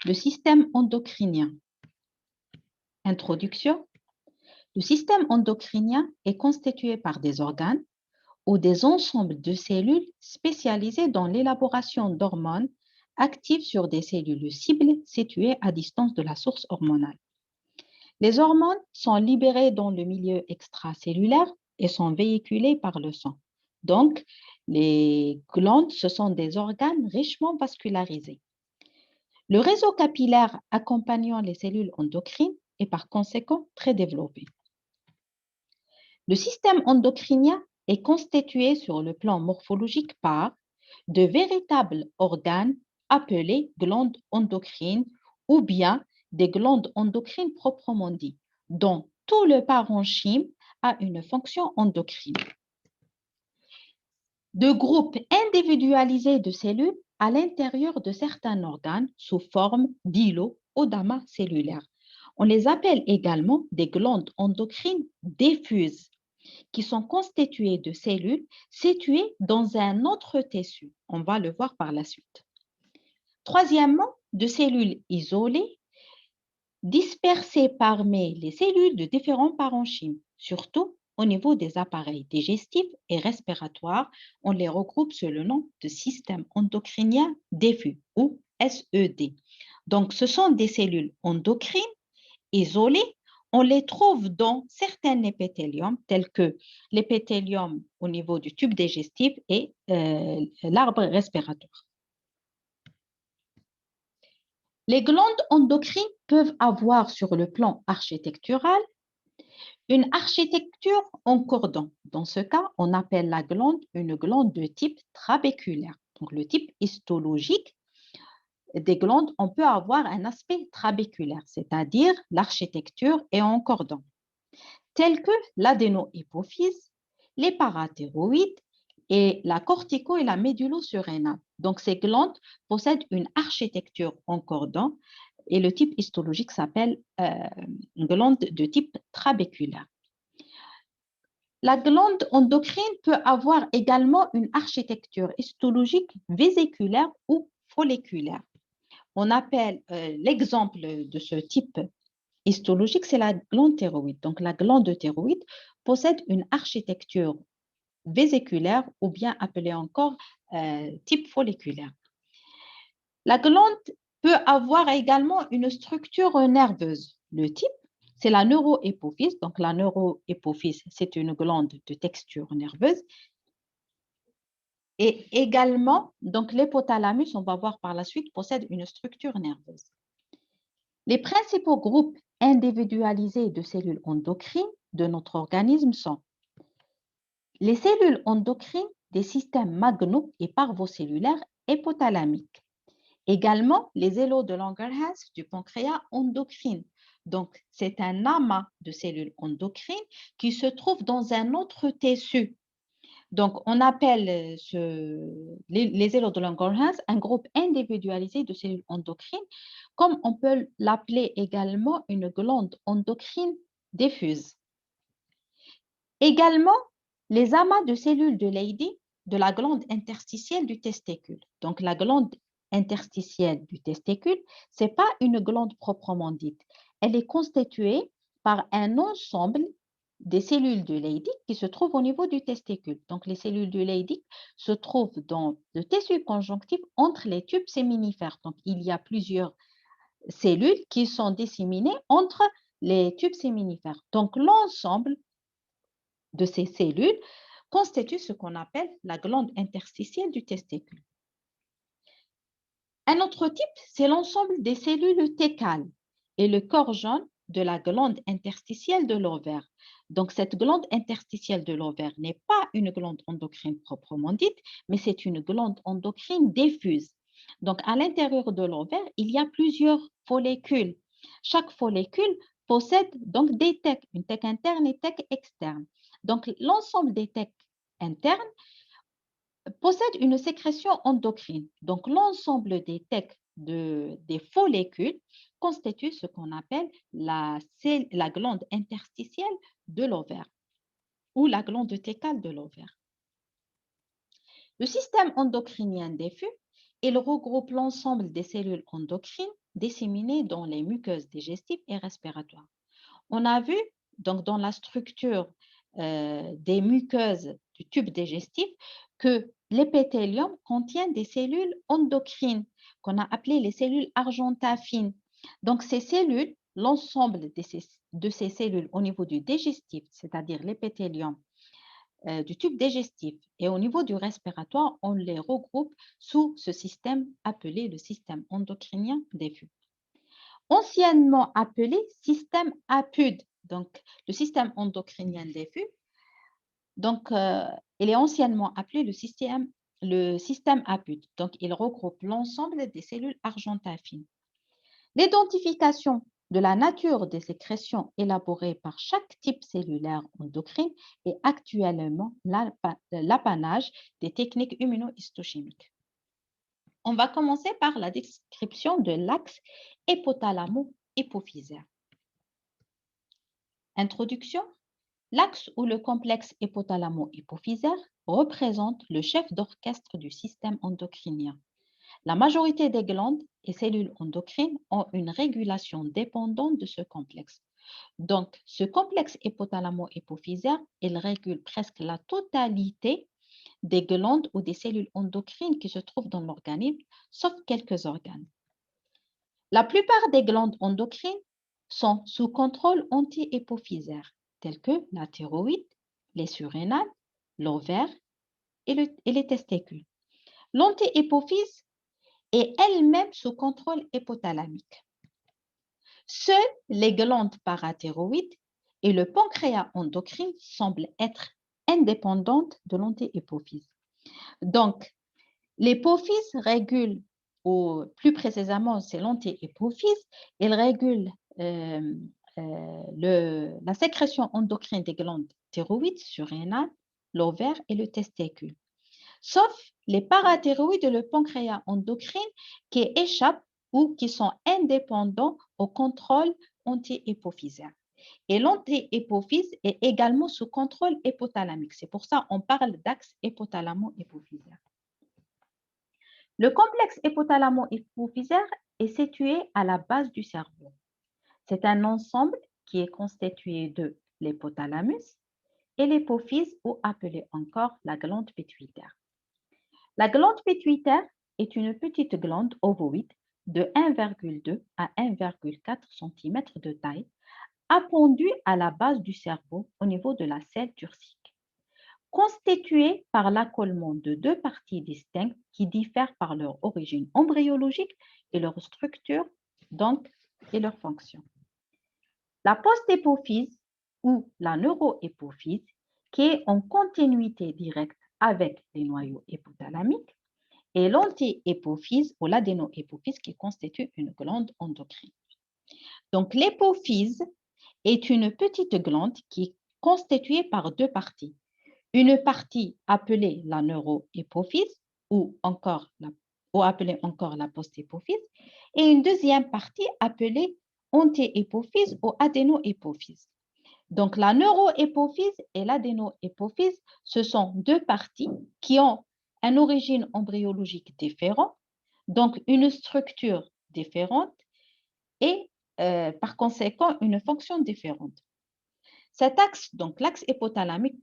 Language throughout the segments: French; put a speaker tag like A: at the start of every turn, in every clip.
A: Le système endocrinien. Introduction. Le système endocrinien est constitué par des organes ou des ensembles de cellules spécialisées dans l'élaboration d'hormones actives sur des cellules cibles situées à distance de la source hormonale. Les hormones sont libérées dans le milieu extracellulaire et sont véhiculées par le sang. Donc, les glandes, ce sont des organes richement vascularisés. Le réseau capillaire accompagnant les cellules endocrines est par conséquent très développé. Le système endocrinien est constitué sur le plan morphologique par de véritables organes appelés glandes endocrines ou bien des glandes endocrines proprement dites, dont tout le parenchyme a une fonction endocrine. De groupes individualisés de cellules à l'intérieur de certains organes sous forme d'îlots ou d'amas cellulaires. On les appelle également des glandes endocrines diffuses, qui sont constituées de cellules situées dans un autre tissu. On va le voir par la suite. Troisièmement, de cellules isolées dispersées parmi les cellules de différents parenchymes, surtout au niveau des appareils digestifs et respiratoires. On les regroupe sous le nom de système endocrinien diffus ou SED. Donc, ce sont des cellules endocrines isolées. On les trouve dans certains épithéliums, tels que l'épithélium au niveau du tube digestif et l'arbre respiratoire. Les glandes endocrines peuvent avoir sur le plan architectural une architecture en cordon. Dans ce cas, on appelle la glande une glande de type trabéculaire. Donc, le type histologique des glandes, on peut avoir un aspect trabéculaire, c'est-à-dire l'architecture est en cordon, tels que l'adénohypophyse, les parathyroïdes et la cortico et la médullosurrénale. Donc, ces glandes possèdent une architecture en cordon et le type histologique s'appelle une glande de type trabéculaire. La glande endocrine peut avoir également une architecture histologique vésiculaire ou folliculaire. On appelle l'exemple de ce type histologique, c'est la glande thyroïde. Donc, la glande thyroïde possède une architecture vésiculaire ou bien appelée encore type folliculaire. La glande peut avoir également une structure nerveuse. Le type, c'est la neurohypophyse. Donc, la neurohypophyse, c'est une glande de texture nerveuse. Et également, donc l'hypothalamus, on va voir par la suite, possède une structure nerveuse. Les principaux groupes individualisés de cellules endocrines de notre organisme sont les cellules endocrines des systèmes magno- et parvocellulaires hypothalamiques. Également, les îlots de Langerhans du pancréas endocrine. Donc, c'est un amas de cellules endocrines qui se trouve dans un autre tissu. Donc, on appelle les îlots de Langerhans un groupe individualisé de cellules endocrines, comme on peut l'appeler également une glande endocrine diffuse. Également, les amas de cellules de Leydig de la glande interstitielle du testicule. Donc, la glande interstitielle du testicule, ce n'est pas une glande proprement dite. Elle est constituée par un ensemble des cellules de Leydig qui se trouvent au niveau du testicule. Donc, les cellules de Leydig se trouvent dans le tissu conjonctif entre les tubes séminifères. Donc, il y a plusieurs cellules qui sont disséminées entre les tubes séminifères. Donc, l'ensemble de ces cellules constitue ce qu'on appelle la glande interstitielle du testicule. Un autre type, c'est l'ensemble des cellules thécales et le corps jaune de la glande interstitielle de l'ovaire. Donc, cette glande interstitielle de l'ovaire n'est pas une glande endocrine proprement dite, mais c'est une glande endocrine diffuse. Donc, à l'intérieur de l'ovaire, il y a plusieurs follicules. Chaque follicule possède donc des thèques, une thèque interne et thèque externe. Donc, l'ensemble des thèques internes possède une sécrétion endocrine. Donc, l'ensemble des thèques des follicules constitue ce qu'on appelle la glande interstitielle de l'ovaire ou la glande thécale de l'ovaire. Le système endocrinien diffus Il regroupe l'ensemble des cellules endocrines disséminées dans les muqueuses digestives et respiratoires. On a vu donc dans la structure des muqueuses du tube digestif que l'épithélium contient des cellules endocrines qu'on a appelées les cellules argentafines. Donc ces cellules, l'ensemble de ces cellules au niveau du digestif, c'est-à-dire l'épithélium du tube digestif et au niveau du respiratoire, on les regroupe sous ce système appelé le système endocrinien diffus. Anciennement appelé système APUD, donc le système endocrinien diffus, donc il est anciennement appelé le système APUD, donc il regroupe l'ensemble des cellules argentafines. L'identification de la nature des sécrétions élaborées par chaque type cellulaire endocrine est actuellement l'apanage des techniques immunohistochimiques. On va commencer par la description de l'axe hypothalamo-hypophysaire. Introduction. L'axe ou le complexe hypothalamo-hypophysaire représente le chef d'orchestre du système endocrinien. La majorité des glandes et cellules endocrines ont une régulation dépendante de ce complexe. Donc, ce complexe hypothalamo-hypophysaire, il régule presque la totalité des glandes ou des cellules endocrines qui se trouvent dans l'organisme, sauf quelques organes. La plupart des glandes endocrines sont sous contrôle anti-hypophysaire, tels que la thyroïde, les surrénales, l'ovaire et les testicules. L'anti-hypophyse est elle-même sous contrôle hypothalamique. Seules les glandes parathyroïdes et le pancréas endocrine semblent être indépendantes de l'anti-hypophyse. Donc, l'hypophyse régule, ou plus précisément, c'est l'anti-hypophyse, il régule la sécrétion endocrine des glandes thyroïdes, surrénales, l'ovaire et le testicule. Sauf les parathyroïdes et le pancréas endocrine qui échappent ou qui sont indépendants au contrôle anti-hypophysaire. Et l'anti-hypophyse est également sous contrôle hypothalamique. C'est pour ça qu'on parle d'axe hypothalamo-hypophysaire. Le complexe hypothalamo-hypophysaire est situé à la base du cerveau. C'est un ensemble qui est constitué de l'hypothalamus et l'hypophyse, ou appelée encore la glande pituitaire. La glande pituitaire est une petite glande ovoïde de 1,2 à 1,4 cm de taille, appendue à la base du cerveau au niveau de la selle turcique, constituée par l'accolement de deux parties distinctes qui diffèrent par leur origine embryologique et leur structure, donc, et leur fonction. La post-hypophyse ou la neurohypophyse, qui est en continuité directe avec les noyaux hypothalamiques, et l'anti-hypophyse ou l'adénohypophyse qui constitue une glande endocrine. Donc, l'hypophyse est une petite glande qui est constituée par deux parties. Une partie appelée la neurohypophyse ou appelée encore la post-hypophyse, et une deuxième partie appelée anti-hypophyse ou adénohypophyse. Donc, la neurohypophyse et l'adénohypophyse, ce sont deux parties qui ont une origine embryologique différente, donc une structure différente et par conséquent une fonction différente. Cet axe, donc l'axe hypothalamique,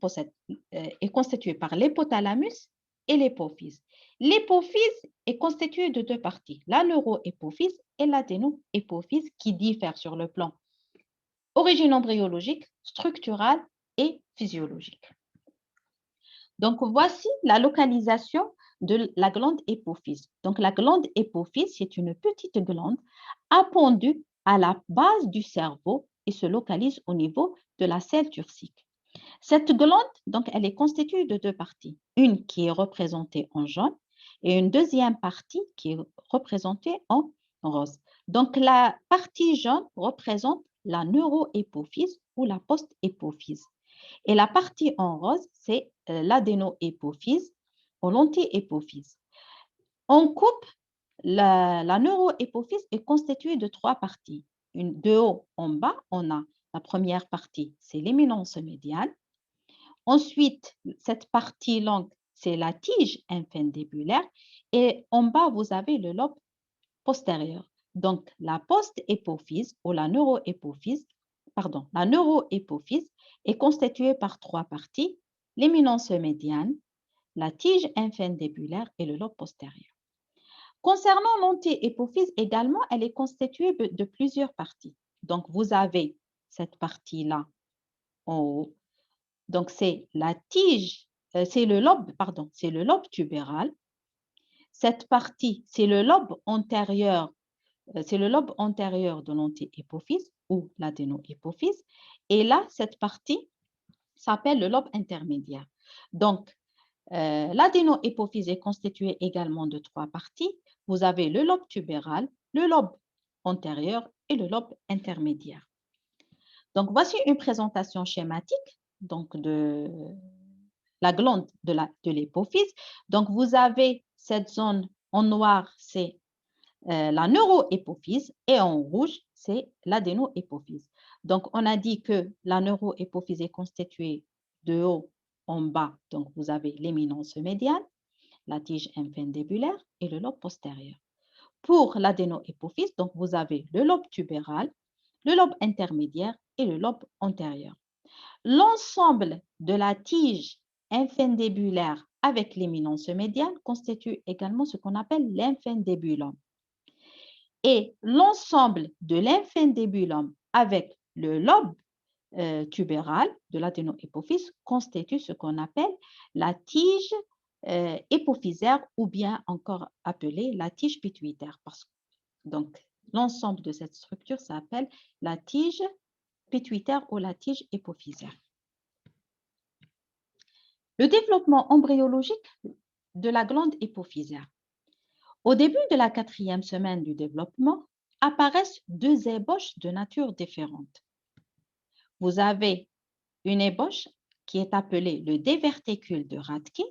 A: est constitué par l'hypothalamus et l'hypophyse. L'hypophyse est constituée de deux parties, la neurohypophyse et l'adénohypophyse, qui diffèrent sur le plan origine embryologique, structurale et physiologique. Donc, voici la localisation de la glande hypophyse. Donc, la glande hypophyse, c'est une petite glande appendue à la base du cerveau et se localise au niveau de la selle turcique. Cette glande, donc, elle est constituée de deux parties. Une qui est représentée en jaune et une deuxième partie qui est représentée en rose. Donc, la partie jaune représente la neurohypophyse ou la post-hypophyse. Et la partie en rose, c'est l'adénohypophyse ou l'anti-hypophyse. On coupe, la neurohypophyse est constituée de trois parties. De haut en bas, on a la première partie, c'est l'éminence médiane. Ensuite, cette partie longue, c'est la tige infundibulaire et en bas, vous avez le lobe postérieur. Donc, la post-épophyse ou la neuroépophyse, la neuroépophyse est constituée par trois parties, l'éminence médiane, la tige infundibulaire et le lobe postérieur. Concernant l'anti-épophyse également, elle est constituée de plusieurs parties. Donc, vous avez cette partie-là en haut. Donc, c'est la tige, c'est le lobe tubéral. Cette partie, c'est le lobe antérieur de l'anti-épophyse ou l'adénoépophyse. Et là, cette partie s'appelle le lobe intermédiaire. Donc, l'adénoépophyse est constituée également de trois parties. Vous avez le lobe tubéral, le lobe antérieur et le lobe intermédiaire. Donc, voici une présentation schématique donc, de la glande de l'épophyse. Donc, vous avez cette zone en noir, c'est la neuroépophyse et en rouge, c'est l'adénoépophyse. Donc, on a dit que la neuroépophyse est constituée de haut en bas. Donc, vous avez l'éminence médiane, la tige infundibulaire et le lobe postérieur. Pour l'adénoépophyse, donc vous avez le lobe tubéral, le lobe intermédiaire et le lobe antérieur. L'ensemble de la tige infundibulaire avec l'éminence médiane constitue également ce qu'on appelle l'infundibulum. Et l'ensemble de l'infundibulum avec le lobe tubéral de l'adénoépophyse constitue ce qu'on appelle la tige épophysaire ou bien encore appelée la tige pituitaire. Donc, l'ensemble de cette structure s'appelle la tige pituitaire ou la tige épophysaire. Le développement embryologique de la glande épophysaire. Au début de la 4e semaine du développement, apparaissent deux ébauches de nature différente. Vous avez une ébauche qui est appelée le dévertécule de Rathke,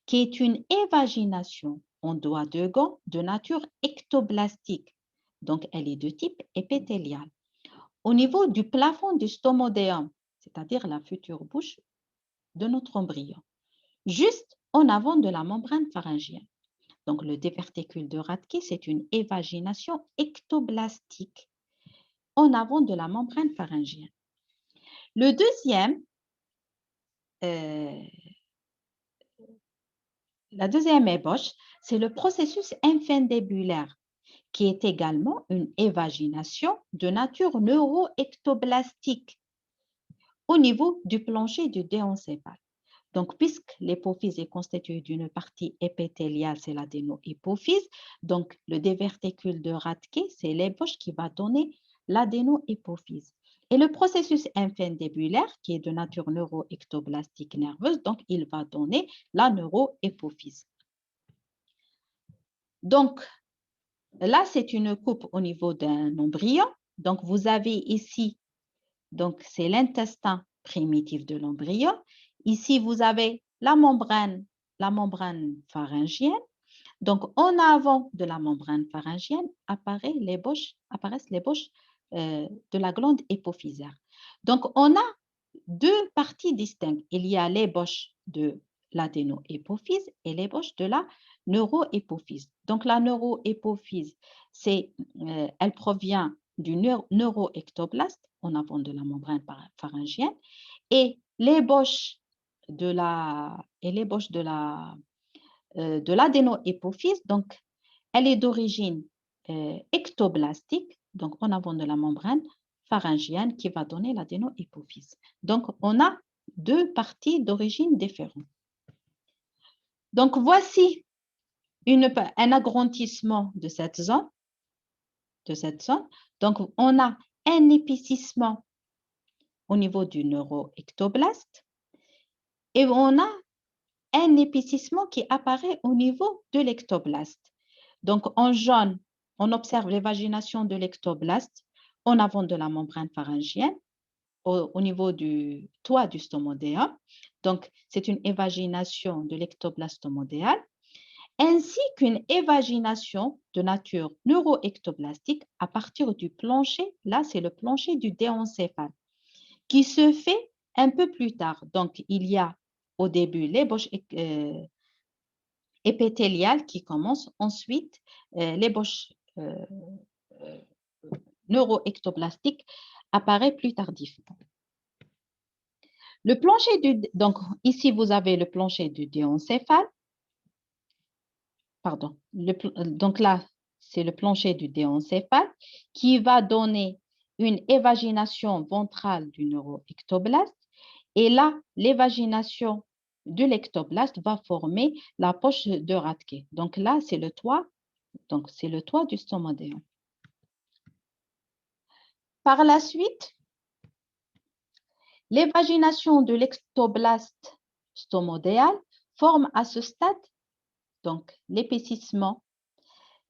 A: qui est une évagination en doigt de gant de nature ectoblastique. Donc, elle est de type épithélial. Au niveau du plafond du stomodéum, c'est-à-dire la future bouche de notre embryon, juste en avant de la membrane pharyngienne. Donc, le dévertécule de Rathke, c'est une évagination ectoblastique en avant de la membrane pharyngienne. Le deuxième, la deuxième ébauche, c'est le processus infundibulaire, qui est également une évagination de nature neuroectoblastique au niveau du plancher du déencéphale. Donc, puisque l'épophyse est constituée d'une partie épithéliale, c'est l'adénoépophyse, donc le dévertécule de Rathke, c'est l'ébauche qui va donner l'adénoépophyse. Et le processus infundibulaire, qui est de nature neuroectoblastique nerveuse, donc il va donner la neuroépophyse. Donc, là, c'est une coupe au niveau d'un embryon. Donc, vous avez ici, donc c'est l'intestin primitif de l'embryon. Ici, vous avez la membrane pharyngienne. Donc, en avant de la membrane pharyngienne apparaissent l'ébauche de la glande épophysaire. Donc, on a deux parties distinctes. Il y a l'ébauche de l'adénoépophyse et l'ébauche de la neuroépophyse. Donc, la neuroépophyse, elle provient du neuroectoblaste en avant de la membrane pharyngienne et l'ébauche de l'adénoépophyse, donc elle est d'origine ectoblastique, donc en avant de la membrane pharyngienne qui va donner l'adénoépophyse. Donc, on a deux parties d'origine différente. Donc, voici un agrandissement de cette zone. Donc, on a un épicissement au niveau du neuroectoblaste et on a un épicissement qui apparaît au niveau de l'ectoblaste. Donc, en jaune, on observe l'évagination de l'ectoblaste en avant de la membrane pharyngienne au niveau du toit du stomodéum. Donc, c'est une évagination de l'ectoblaste stomodéal, ainsi qu'une évagination de nature neuroectoblastique à partir du plancher. Là, c'est le plancher du déencéphale qui se fait un peu plus tard. Donc, il y a au début l'ébauche épithéliale qui commence. Ensuite, l'ébauche neuroectoblastique apparaît plus tardivement. Le plancher donc ici, vous avez le plancher du déencéphale. Pardon. Donc là, c'est le plancher du déencéphale qui va donner une évagination ventrale du neuroectoblaste. Et là, l'évagination de l'ectoblaste va former la poche de Rathke. Donc là, c'est le toit. Donc, c'est le toit du stomodéon. Par la suite, l'évagination de l'ectoblaste stomodéal forme à ce stade donc l'épaississement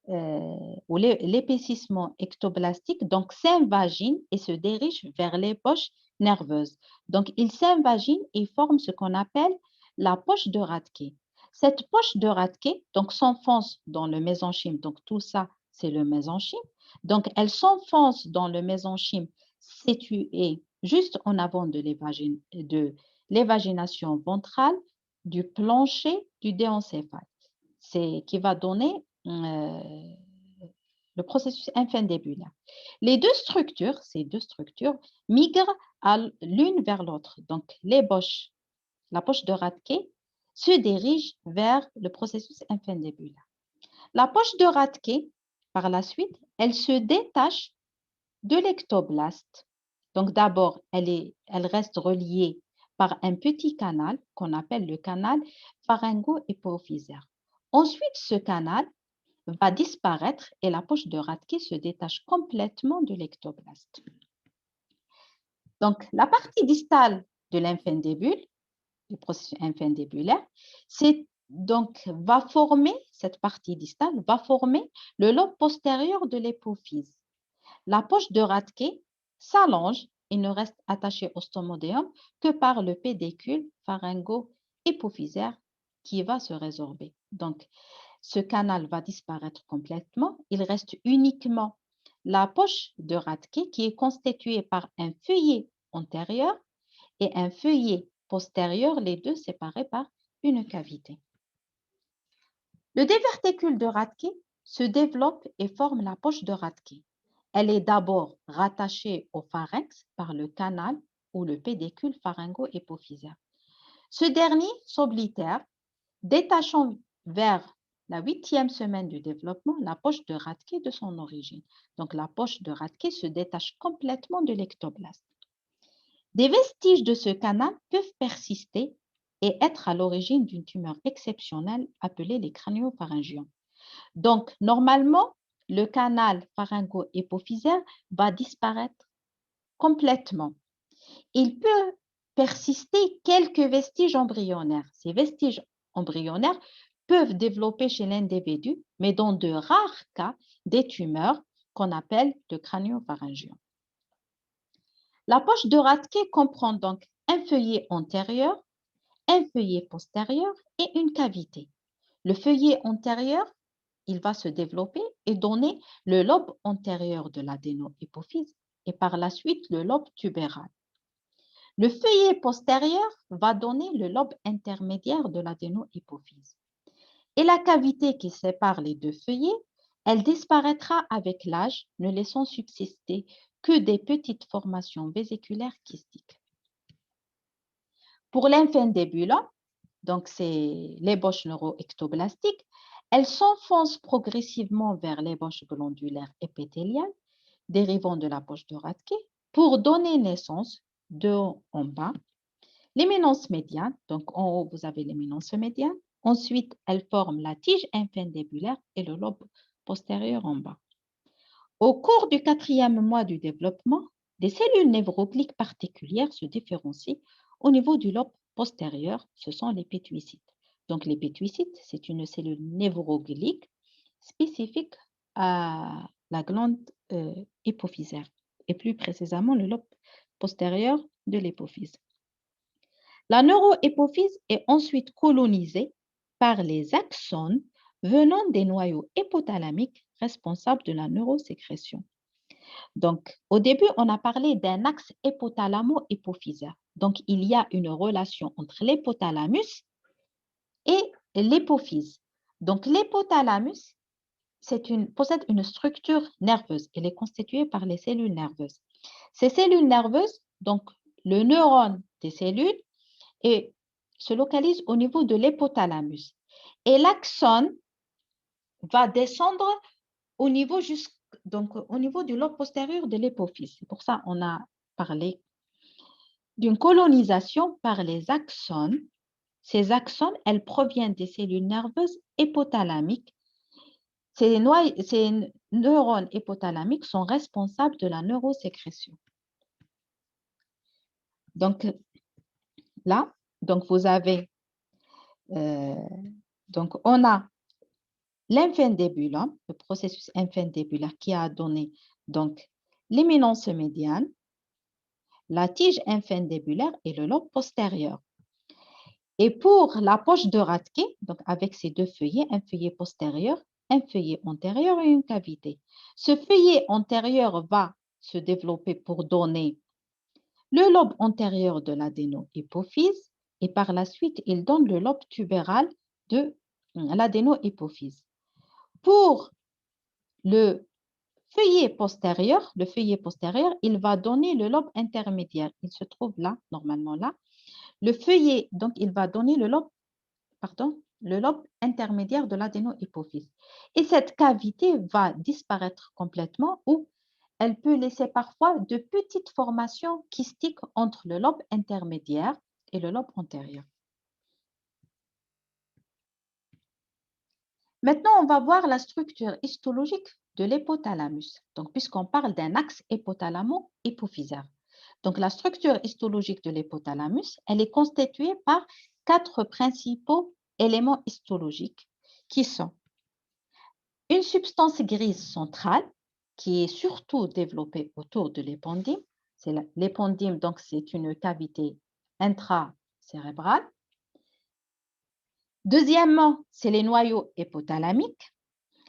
A: ou l'épaississement ectoblastique donc s'invagine et se dirige vers les poches nerveuses. Donc, il s'invagine et forme ce qu'on appelle la poche de Rathke. Cette poche de Rathke donc s'enfonce dans le mésenchyme. Donc, tout ça, c'est le mésenchyme. Donc, elle s'enfonce dans le mésenchyme situé juste en avant de l'évagination ventrale du plancher du déencéphale. C'est qui va donner le processus infundibulaire. Les deux structures, ces deux structures, migrent l'une vers l'autre. Donc, la poche de Rathke se dirige vers le processus infundibulaire. La poche de Rathke, par la suite, elle se détache de l'ectoblaste. Donc, d'abord, elle reste reliée par un petit canal qu'on appelle le canal pharyngo-hypophysaire. Ensuite, ce canal va disparaître et la poche de Rathke se détache complètement de l'ectoblaste. Donc, la partie distale de l'infundibule, du processus infundibulaire, cette partie distale va former le lobe postérieur de l'hypophyse. La poche de Rathke s'allonge et ne reste attachée au stomodéum que par le pédicule pharyngo-hypophysaire qui va se résorber. Donc, ce canal va disparaître complètement. Il reste uniquement la poche de Rathke qui est constituée par un feuillet antérieur et un feuillet postérieur, les deux séparés par une cavité. Le diverticule de Rathke se développe et forme la poche de Rathke. Elle est d'abord rattachée au pharynx par le canal ou le pédicule pharyngo-hypophysaire. Ce dernier s'oblitère, détachant vers la 8e semaine du développement la poche de Rathke de son origine. Donc, la poche de Rathke se détache complètement de l'ectoblaste. Des vestiges de ce canal peuvent persister et être à l'origine d'une tumeur exceptionnelle appelée les crânio-pharyngions. Donc, normalement, le canal pharyngo-hypophysaire va disparaître complètement. Il peut persister quelques vestiges embryonnaires. Ces vestiges embryonnaires peuvent développer chez l'individu, mais dans de rares cas, des tumeurs qu'on appelle de crânio-pharyngiome. La poche de Rathke comprend donc un feuillet antérieur, un feuillet postérieur et une cavité. Le feuillet antérieur, il va se développer et donner le lobe antérieur de l'adéno-hypophyse et par la suite le lobe tubéral. Le feuillet postérieur va donner le lobe intermédiaire de l'adéno-hypophyse. Et la cavité qui sépare les deux feuillets, elle disparaîtra avec l'âge, ne laissant subsister que des petites formations vésiculaires kystiques. Pour l'infundibulum, donc c'est l'ébauche neuroectoblastique, elle s'enfonce progressivement vers l'ébauche glandulaire épithéliale, dérivant de la poche de Rathke, pour donner naissance de haut en bas, l'éminence médiane, donc en haut vous avez l'éminence médiane, ensuite elle forme la tige infundibulaire et le lobe postérieur en bas. Au cours du 4e mois du développement, des cellules névrogliques particulières se différencient au niveau du lobe postérieur, ce sont les pétuicytes. Donc les pétuicytes, c'est une cellule névroglique spécifique à la glande hypophysaire et plus précisément le lobe postérieur de l'hypophyse. La neurohypophyse est ensuite colonisée par les axones venant des noyaux hypothalamiques responsables de la neurosécrétion. Donc, au début, on a parlé d'un axe hypothalamo-hypophysaire. Donc, il y a une relation entre l'hypothalamus et l'hypophyse. Donc, l'hypothalamus possède une structure nerveuse. Elle est constituée par les cellules nerveuses. Ces cellules nerveuses, donc le neurone des cellules, se localise au niveau de l'hypothalamus. Et l'axone va descendre au niveau, au niveau du lobe postérieur de l'hypophyse. C'est pour ça qu'on a parlé d'une colonisation par les axones. Ces axones, elles proviennent des cellules nerveuses hypothalamiques. Ces neurones hypothalamiques sont responsables de la neurosécrétion. Donc là, donc vous avez, donc on a l'infundibulum, le processus infundibulaire qui a donné donc l'éminence médiane, la tige infundibulaire et le lobe postérieur. Et pour la poche de Rathke, donc avec ces deux feuillets, un feuillet postérieur, un feuillet antérieur et une cavité. Ce feuillet antérieur va se développer pour donner le lobe antérieur de l'adéno-hypophyse et par la suite, il donne le lobe tubéral de l'adéno-hypophyse. Pour le feuillet postérieur, il va donner le lobe intermédiaire. Il se trouve là, normalement là. Le feuillet, donc, il va donner le lobe intermédiaire de l'adéno-hypophyse. Et cette cavité va disparaître complètement ou elle peut laisser parfois de petites formations kystiques entre le lobe intermédiaire et le lobe antérieur. Maintenant, on va voir la structure histologique de l'hypothalamus. Donc, puisqu'on parle d'un axe hypothalamo-hypophysaire. Donc, la structure histologique de l'hypothalamus, elle est constituée par 4 principaux éléments histologiques qui sont une substance grise centrale qui est surtout développée autour de l'épendyme. L'épendyme, donc, c'est une cavité intracérébrale. Deuxièmement, c'est les noyaux hypothalamiques.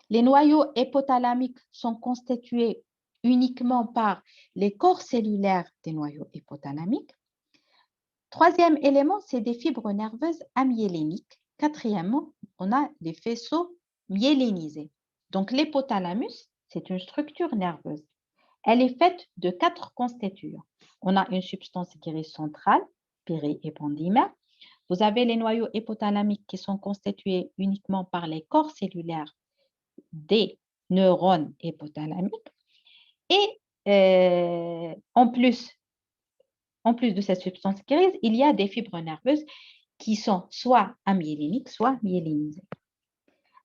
A: Les noyaux hypothalamiques sont constitués uniquement par les corps cellulaires des noyaux hypothalamiques. Troisième élément, c'est des fibres nerveuses amyéléniques. Quatrièmement, on a les faisceaux myélinisés. Donc, l'hypothalamus, c'est une structure nerveuse. Elle est faite de 4 constituants. On a une substance grise centrale, périépendymaire. Vous avez les noyaux hypothalamiques qui sont constitués uniquement par les corps cellulaires des neurones hypothalamiques. Et en plus de cette substance grise, il y a des fibres nerveuses qui sont soit amyéléniques, soit myélinisées.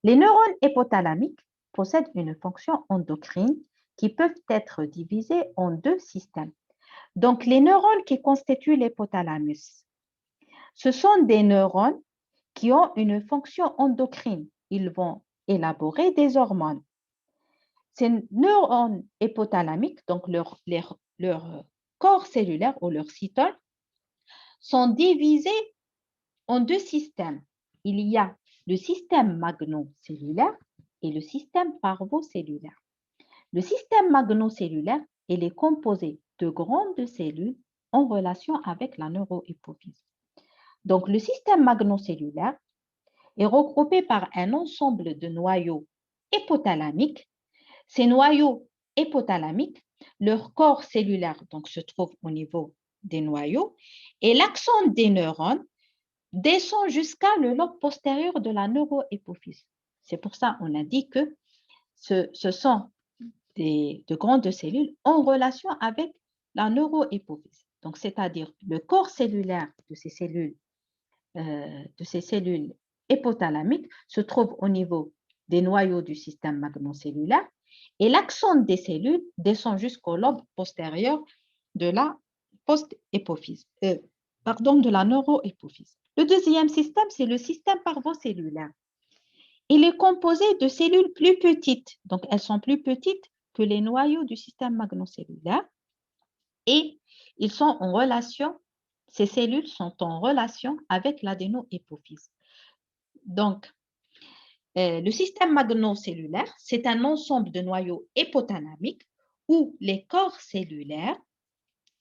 A: Les neurones hypothalamiques possèdent une fonction endocrine qui peuvent être divisés en 2 systèmes. Donc, les neurones qui constituent l'hypothalamus, ce sont des neurones qui ont une fonction endocrine. Ils vont élaborer des hormones. Ces neurones hypothalamiques, donc leur corps cellulaire ou leurs cytones, sont divisés en 2 systèmes. Il y a le système magnocellulaire et le système parvocellulaire. Le système magnocellulaire, il est composé de grandes cellules en relation avec la neurohypophyse. Donc, le système magnocellulaire est regroupé par un ensemble de noyaux hypothalamiques. Ces noyaux hypothalamiques, leur corps cellulaire donc, se trouve au niveau des noyaux et l'axone des neurones descend jusqu'à le lobe postérieur de la neurohypophyse. C'est pour ça qu'on a dit que ce sont de grandes cellules en relation avec la neurohypophyse. Donc, c'est-à-dire le corps cellulaire de ces cellules hypothalamiques se trouve au niveau des noyaux du système magnocellulaire et l'axone des cellules descend jusqu'au lobe postérieur de la de la neurohypophyse. Le deuxième système, c'est le système parvocellulaire. Il est composé de cellules plus petites, donc elles sont plus petites que les noyaux du système magnocellulaire et ils sont en relation, ces cellules sont en relation avec l'adénohypophyse. Donc, le système magnocellulaire, c'est un ensemble de noyaux hypothalamiques où les corps cellulaires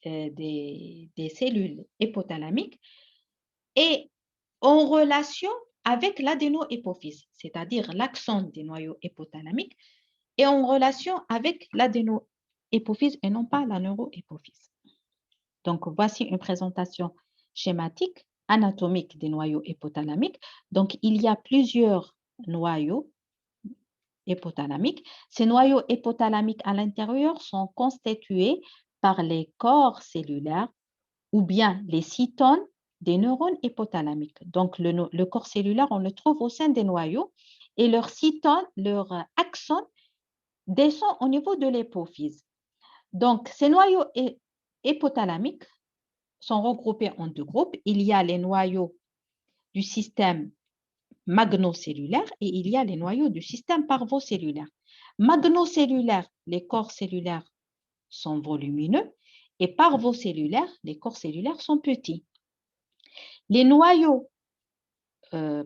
A: des cellules hypothalamiques est en relation avec l'adénohypophyse, c'est-à-dire l'axone des noyaux hypothalamiques est en relation avec l'adénohypophyse et non pas la neurohypophyse. Donc, voici une présentation schématique anatomique des noyaux hypothalamiques. Donc, il y a plusieurs noyaux hypothalamiques. Ces noyaux hypothalamiques à l'intérieur sont constitués par les corps cellulaires ou bien les cytones des neurones hypothalamiques. Donc, le corps cellulaire, on le trouve au sein des noyaux et leurs cytones, leurs axones descendent au niveau de l'hypophyse. Donc, ces noyaux hypothalamiques sont regroupés en deux groupes. Il y a les noyaux du système magnocellulaire et il y a les noyaux du système parvocellulaire. Magnocellulaire, les corps cellulaires sont volumineux et parvocellulaire, les corps cellulaires sont petits. Les noyaux, les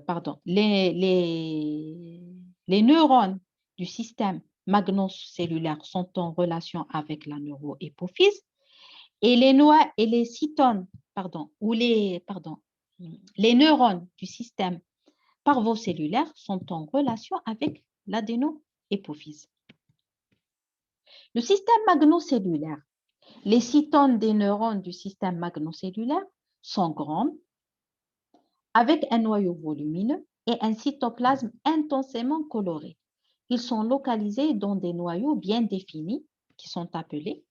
A: neurones du système magnocellulaire sont en relation avec la neurohypophyse et les cytones, les neurones du système parvocellulaire sont en relation avec l'adénohypophyse. Le système magnocellulaire, les cytones des neurones du système magnocellulaire sont grandes, avec un noyau volumineux et un cytoplasme intensément coloré. Ils sont localisés dans des noyaux bien définis qui sont appelés.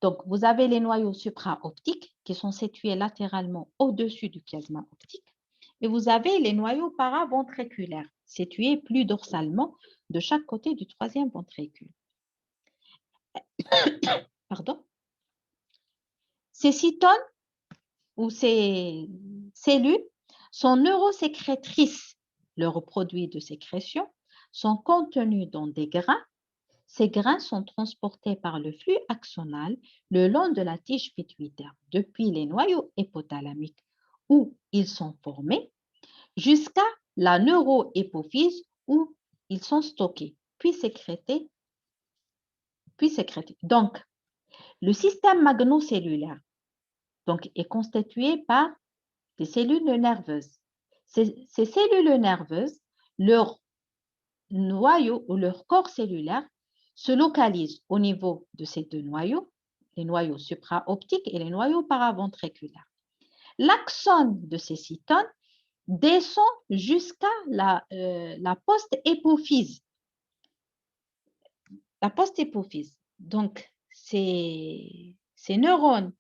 A: Donc, vous avez les noyaux supraoptiques qui sont situés latéralement au-dessus du chiasma optique. Et vous avez les noyaux paraventriculaires situés plus dorsalement de chaque côté du troisième ventricule. Pardon. Ces cytones ou ces cellules sont neurosécrétrices. Leurs produits de sécrétion sont contenus dans des grains. Ces grains sont transportés par le flux axonal le long de la tige pituitaire, depuis les noyaux hypothalamiques où ils sont formés, jusqu'à la neurohypophyse où ils sont stockés, puis sécrétés. Donc, le système magnocellulaire est constitué par des cellules nerveuses. Ces cellules nerveuses, leur noyau ou leur corps cellulaire se localisent au niveau de ces deux noyaux, les noyaux supraoptiques et les noyaux paraventriculaires. L'axone de ces cytones descend jusqu'à la post-hypophyse. La post-hypophyse. Donc, ces neurones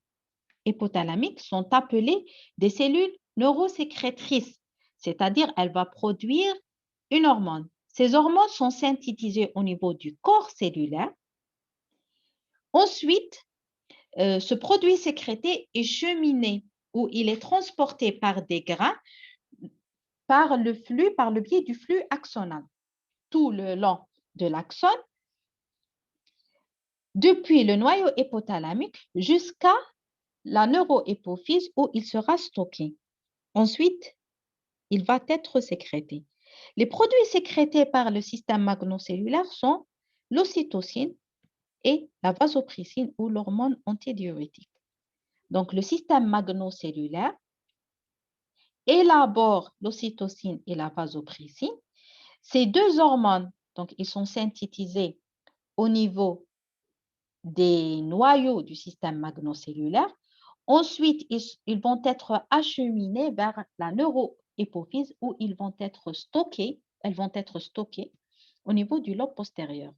A: hypothalamiques sont appelés des cellules neurosécrétrices, c'est-à-dire elles vont produire une hormone. Ces hormones sont synthétisées au niveau du corps cellulaire. Ensuite, ce produit sécrété est cheminé ou il est transporté par des grains par le biais du flux axonal, tout le long de l'axone, depuis le noyau hypothalamique jusqu'à la neurohypophyse où il sera stocké. Ensuite, il va être sécrété. Les produits sécrétés par le système magnocellulaire sont l'ocytocine et la vasopressine ou l'hormone antidiurétique. Donc, le système magnocellulaire élabore l'ocytocine et la vasopressine. Ces deux hormones, donc, ils sont synthétisés au niveau des noyaux du système magnocellulaire. Ensuite, ils vont être acheminés vers la neurohypophyse où elles vont être stockées au niveau du lobe postérieur.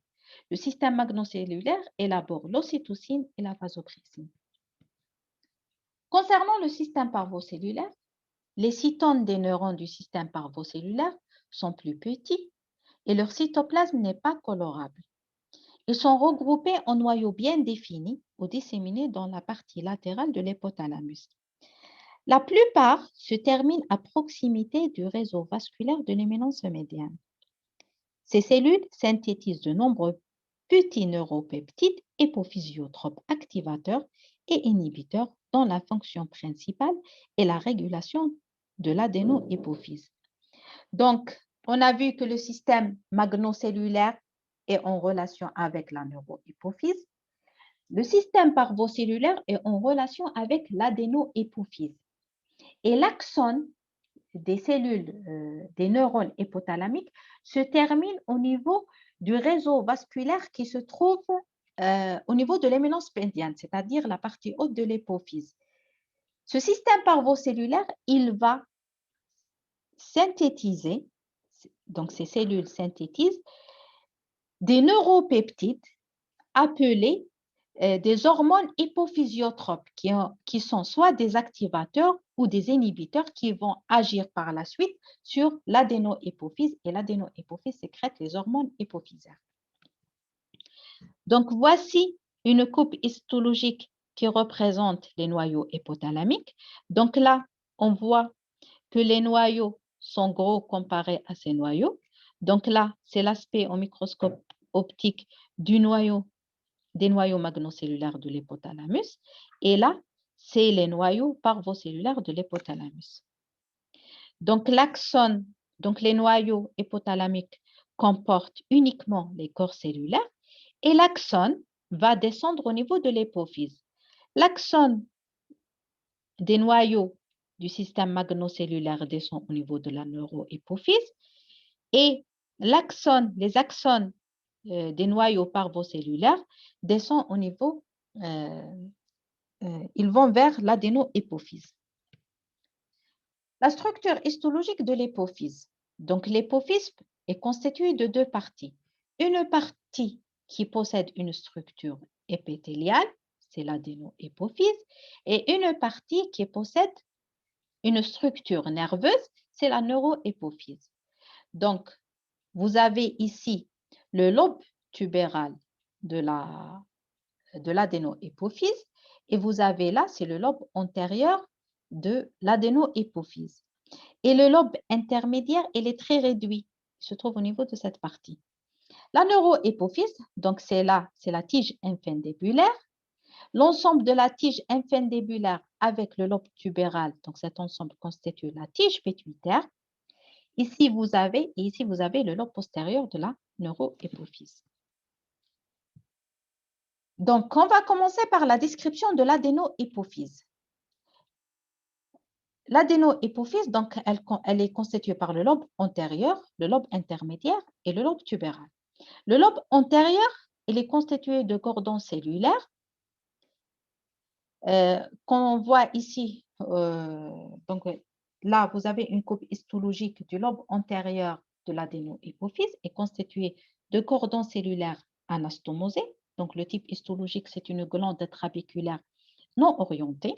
A: Le système magnocellulaire élabore l'ocytocine et la vasopressine. Concernant le système parvocellulaire, les cytones des neurones du système parvocellulaire sont plus petits et leur cytoplasme n'est pas colorable. Ils sont regroupés en noyaux bien définis ou disséminés dans la partie latérale de l'hypothalamus. La plupart se terminent à proximité du réseau vasculaire de l'éminence médiane. Ces cellules synthétisent de nombreux petits neuropeptides hypophysiotropes activateurs et inhibiteurs dont la fonction principale est la régulation de l'adénohypophyse. Donc, on a vu que le système magnocellulaire est en relation avec la neurohypophyse. Le système parvocellulaire est en relation avec l'adénohypophyse. Et l'axone des cellules, des neurones hypothalamiques se termine au niveau du réseau vasculaire qui se trouve au niveau de l'éminence spendienne, c'est-à-dire la partie haute de l'hypophyse. Ce système parvocellulaire, il va synthétiser, donc ces cellules synthétisent des neuropeptides appelés des hormones hypophysiotropes qui sont soit des activateurs ou des inhibiteurs qui vont agir par la suite sur l'adénohypophyse et l'adénohypophyse sécrète les hormones hypophysaires. Donc, voici une coupe histologique qui représente les noyaux hypothalamiques. Donc là, on voit que les noyaux sont gros comparés à ces noyaux. Donc là, c'est l'aspect au microscope optique des noyaux magnocellulaires de l'hypothalamus. Et là, c'est les noyaux parvocellulaires de l'hypothalamus. Donc, l'axone, donc les noyaux hypothalamiques comportent uniquement les corps cellulaires et l'axone va descendre au niveau de l'hypophyse. L'axone des noyaux du système magnocellulaire descend au niveau de la neurohypophyse et les axones des noyaux parvocellulaires descendent au niveau, ils vont vers l'adénohypophyse. La structure histologique de l'hypophyse. Donc, l'hypophyse est constituée de deux parties. Une partie qui possède une structure épithéliale, c'est l'adénohypophyse, et une partie qui possède une structure nerveuse, c'est la neurohypophyse. Donc, vous avez ici le lobe tubéral de l'adénohypophyse et vous avez là, c'est le lobe antérieur de l'adénohypophyse. Et le lobe intermédiaire, il est très réduit, il se trouve au niveau de cette partie. La neurohypophyse, donc c'est là, c'est la tige infundibulaire. L'ensemble de la tige infundibulaire avec le lobe tubéral, donc cet ensemble constitue la tige pituitaire. Ici, vous avez le lobe postérieur de la neurohypophyse. Donc, on va commencer par la description de l'adénohypophyse. L'adénohypophyse, donc, elle est constituée par le lobe antérieur, le lobe intermédiaire et le lobe tubéral. Le lobe antérieur, il est constitué de cordons cellulaires qu'on voit ici. Donc, là, vous avez une coupe histologique du lobe antérieur de l'adénohypophyse est constituée de cordons cellulaires anastomosés. Donc, le type histologique, c'est une glande trabéculaire non orientée.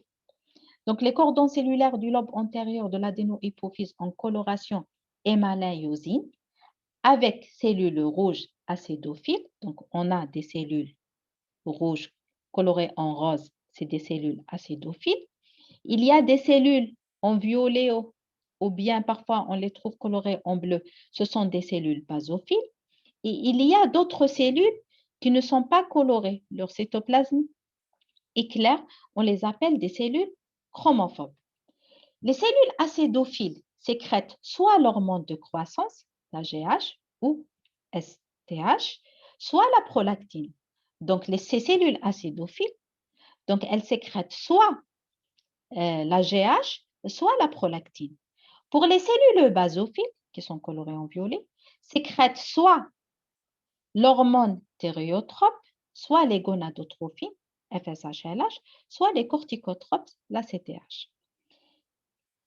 A: Donc, les cordons cellulaires du lobe antérieur de l'adénohypophyse en coloration hémalayosine avec cellules rouges acédophiles. Donc, on a des cellules rouges colorées en rose, c'est des cellules acédophiles. Il y a des cellules en violet ou bien parfois on les trouve colorées en bleu. Ce sont des cellules basophiles. Et il y a d'autres cellules qui ne sont pas colorées. Leur cytoplasme est clair. On les appelle des cellules chromophobes. Les cellules acédophiles sécrètent soit l'hormone de croissance, la GH ou STH, soit la prolactine. Donc, ces cellules acédophiles, donc, elles sécrètent soit la GH, soit la prolactine. Pour les cellules basophiles, qui sont colorées en violet, sécrètent soit l'hormone thériotrope, soit les gonadotrophines, FSH-LH, soit les corticotropes, la CTH.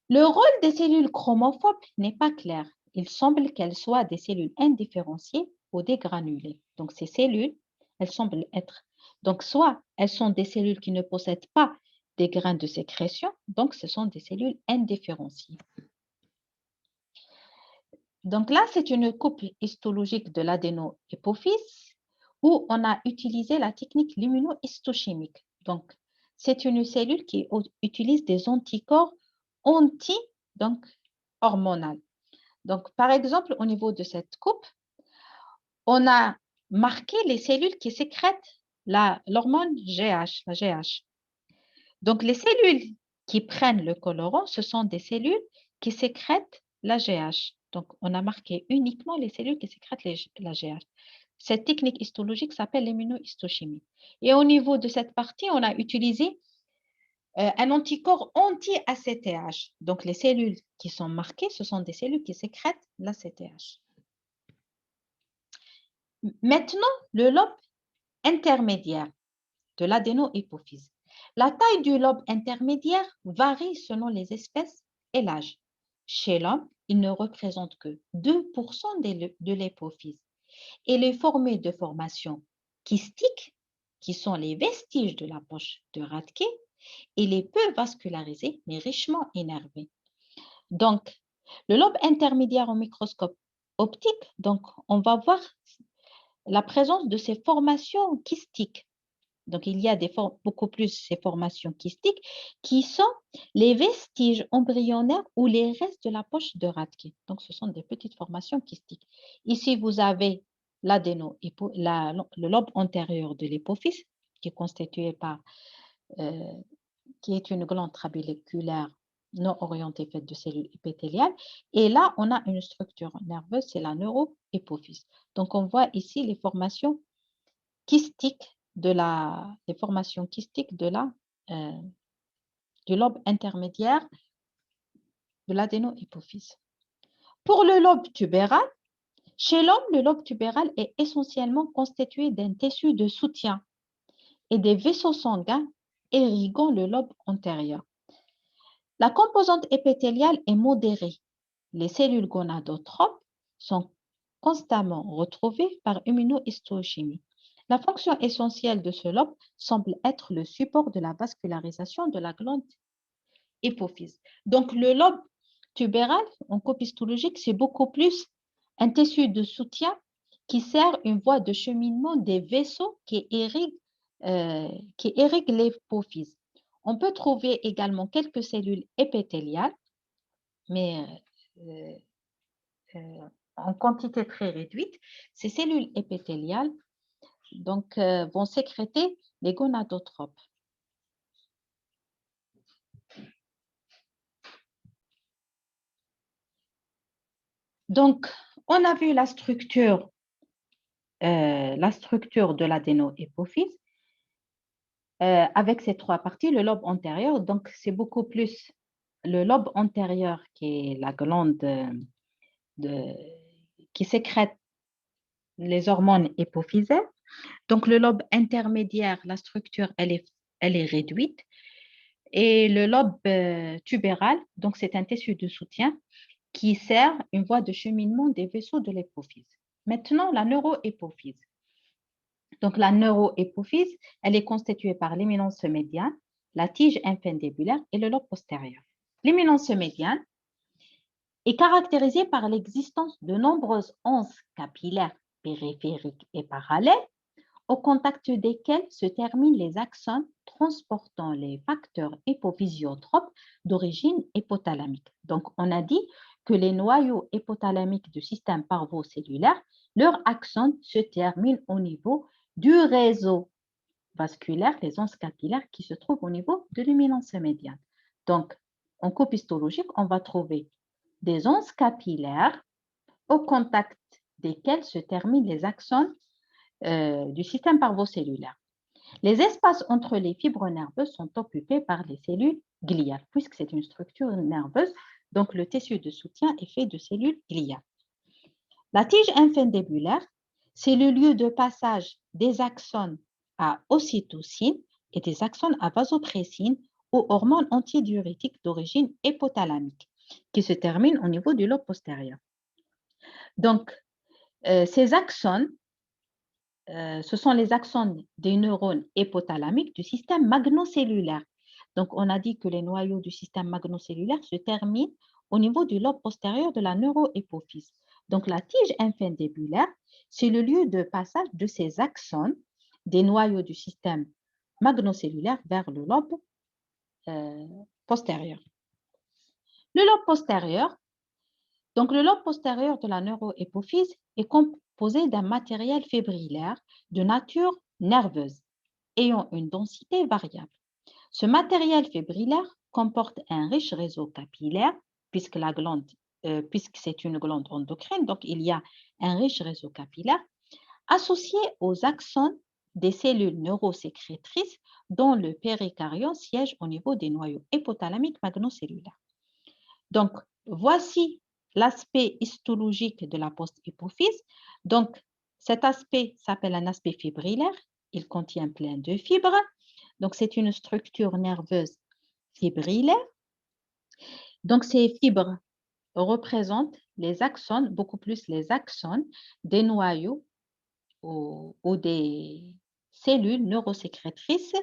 A: Le rôle des cellules chromophobes n'est pas clair. Il semble qu'elles soient des cellules indifférenciées ou dégranulées. Donc, ces cellules, elles semblent être. Donc, soit elles sont des cellules qui ne possèdent pas des grains de sécrétion, donc ce sont des cellules indifférenciées. Donc là, c'est une coupe histologique de l'adénohypophyse où on a utilisé la technique l'immunohistochimique. Donc, c'est une cellule qui utilise des anticorps hormonaux. Donc, par exemple, au niveau de cette coupe, on a marqué les cellules qui sécrètent l'hormone GH, la GH. Donc, les cellules qui prennent le colorant, ce sont des cellules qui sécrètent la GH. Donc, on a marqué uniquement les cellules qui sécrètent la GH. Cette technique histologique s'appelle l'immunohistochimie. Et au niveau de cette partie, on a utilisé un anticorps anti-ACTH. Donc, les cellules qui sont marquées, ce sont des cellules qui sécrètent l'ACTH. Maintenant, le lobe intermédiaire de l'adéno-hypophyse. La taille du lobe intermédiaire varie selon les espèces et l'âge. Chez l'homme, il ne représente que 2% de l'hypophyse. Il est formé de formations kystiques, qui sont les vestiges de la poche de Rathke. Il est peu vascularisé, mais richement innervé. Donc, le lobe intermédiaire au microscope optique, donc on va voir la présence de ces formations kystiques. Donc, il y a beaucoup plus ces formations kystiques qui sont les vestiges embryonnaires ou les restes de la poche de Rathke. Donc, ce sont des petites formations kystiques. Ici, vous avez le lobe antérieur de l'hypophyse qui est constitué par, qui est une glande trabéculaire non orientée faite de cellules épithéliales. Et là, on a une structure nerveuse, c'est la neurohypophyse. Donc, on voit ici les formations kystiques les formations kystiques du lobe intermédiaire de l'adéno-hypophyse. Pour le lobe tubéral, chez l'homme, le lobe tubéral est essentiellement constitué d'un tissu de soutien et des vaisseaux sanguins irriguant le lobe antérieur. La composante épithéliale est modérée. Les cellules gonadotropes sont constamment retrouvées par immunohistochimie. La fonction essentielle de ce lobe semble être le support de la vascularisation de la glande hypophyse. Donc, le lobe tubéral, en cours histologique, c'est beaucoup plus un tissu de soutien qui sert une voie de cheminement des vaisseaux qui irriguent l'hypophyse. On peut trouver également quelques cellules épithéliales, mais en quantité très réduite. Ces cellules épithéliales donc, vont sécréter les gonadotropes. Donc, on a vu la structure de l'adéno-hypophyse avec ces trois parties, le lobe antérieur. Donc, c'est beaucoup plus le lobe antérieur qui est la glande qui sécrète les hormones hypophysaires. Donc, le lobe intermédiaire, la structure, elle est réduite. Et le lobe tubéral, donc c'est un tissu de soutien qui sert une voie de cheminement des vaisseaux de l'hypophyse. Maintenant, la neurohypophyse. Donc, la neurohypophyse, elle est constituée par l'éminence médiane, la tige infundibulaire et le lobe postérieur. L'éminence médiane est caractérisée par l'existence de nombreuses anses capillaires périphériques et parallèles, au contact desquels se terminent les axones transportant les facteurs hypophysiotropes d'origine hypothalamique. Donc, on a dit que les noyaux hypothalamiques du système parvocellulaire, leurs axones se terminent au niveau du réseau vasculaire, les onces capillaires qui se trouvent au niveau de l'éminence médiane. Donc, en coupe histologique, on va trouver des onces capillaires au contact desquels se terminent les axones du système parvocellulaire. Les espaces entre les fibres nerveuses sont occupés par les cellules gliales, puisque c'est une structure nerveuse, donc le tissu de soutien est fait de cellules gliales. La tige infundibulaire, c'est le lieu de passage des axones à ocytocine et des axones à vasopressine aux hormones antidiurétiques d'origine hypothalamique, qui se terminent au niveau du lobe postérieur. Donc, ces axones, ce sont les axones des neurones hypothalamiques du système magnocellulaire. Donc, on a dit que les noyaux du système magnocellulaire se terminent au niveau du lobe postérieur de la neurohypophyse. Donc, la tige infundibulaire, c'est le lieu de passage de ces axones des noyaux du système magnocellulaire vers le lobe postérieur. Le lobe postérieur, donc le lobe postérieur de la neurohypophyse est composé d'un matériel fibrillaire de nature nerveuse ayant une densité variable. Ce matériel fibrillaire comporte un riche réseau capillaire puisque c'est une glande endocrine, donc il y a un riche réseau capillaire associé aux axones des cellules neurosécrétrices dont le péricaryon siège au niveau des noyaux hypothalamiques magnocellulaires. Donc, voici l'aspect histologique de la post-hypophyse. Donc, cet aspect s'appelle un aspect fibrillaire. Il contient plein de fibres. Donc, c'est une structure nerveuse fibrillaire. Donc, ces fibres représentent les axones, beaucoup plus les axones des noyaux ou des cellules neurosécrétrices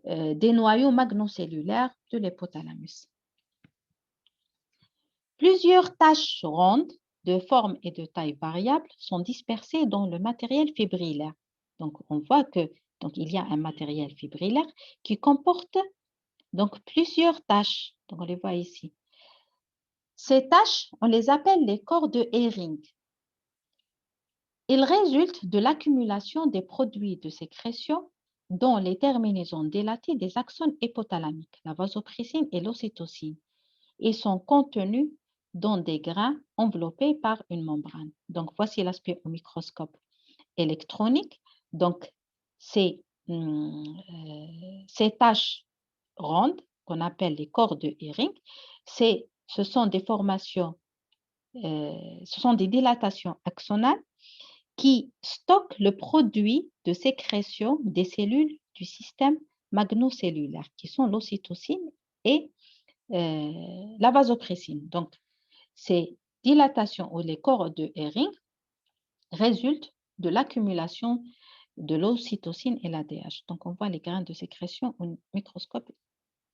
A: des noyaux magnocellulaires de l'hypothalamus. Plusieurs taches rondes de forme et de taille variable sont dispersées dans le matériel fibrillaire. Donc, on voit que il y a un matériel fibrillaire qui comporte donc plusieurs taches. Donc, on les voit ici. Ces taches, on les appelle les corps de Hering. Ils résultent de l'accumulation des produits de sécrétion dont les terminaisons dilatées des axones hypothalamiques, la vasopressine et l'ocytocine, et sont contenus dans des grains enveloppés par une membrane. Donc, voici l'aspect au microscope électronique. Donc, ces taches rondes, qu'on appelle les corps de Hering, ce sont des formations, ce sont des dilatations axonales qui stockent le produit de sécrétion des cellules du système magnocellulaire, qui sont l'ocytocine et la vasopressine. Donc, ces dilatations ou les corps de Hering résultent de l'accumulation de l'ocytocine et l'ADH. Donc, on voit les grains de sécrétion au microscope